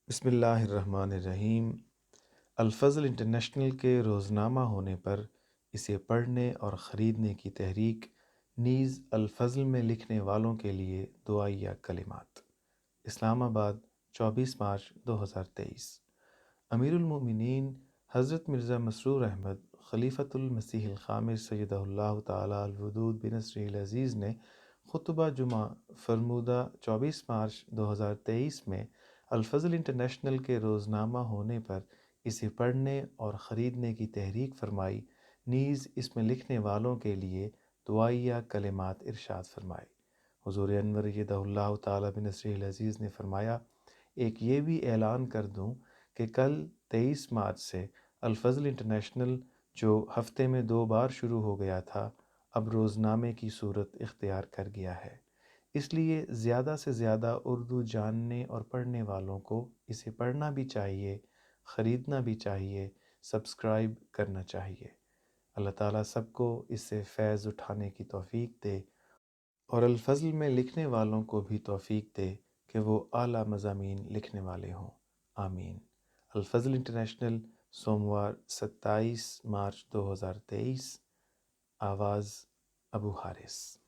بسم اللہ الرحمن الرحیم۔ الفضل انٹرنیشنل کے روزنامہ ہونے پر اسے پڑھنے اور خریدنے کی تحریک، نیز الفضل میں لکھنے والوں کے لیے دعائیہ کلمات۔ اسلام آباد، 24 مارچ 2023۔ امیر المومنین حضرت مرزا مسرور احمد خلیفۃ المسیح الخامس سیدہ اللہ تعالی الودود بنصرہ العزیز نے خطبہ جمعہ فرمودہ 24 مارچ 2023 میں الفضل انٹرنیشنل کے روزنامہ ہونے پر اسے پڑھنے اور خریدنے کی تحریک فرمائی، نیز اس میں لکھنے والوں کے لیے دعائیہ کلمات ارشاد فرمائے۔ حضور انور ایدہ اللہ تعالی بنصرہ العزیز نے فرمایا، ایک یہ بھی اعلان کر دوں کہ کل 23 مارچ سے الفضل انٹرنیشنل جو ہفتے میں 2 بار شروع ہو گیا تھا، اب روزنامے کی صورت اختیار کر گیا ہے۔ اس لیے زیادہ سے زیادہ اردو جاننے اور پڑھنے والوں کو اسے پڑھنا بھی چاہیے، خریدنا بھی چاہیے، سبسکرائب کرنا چاہیے۔ اللہ تعالیٰ سب کو اس سے فیض اٹھانے کی توفیق دے اور الفضل میں لکھنے والوں کو بھی توفیق دے کہ وہ اعلیٰ مضامین لکھنے والے ہوں۔ آمین۔ الفضل انٹرنیشنل، سوموار 27 مارچ 2023۔ آواز ابو حارث۔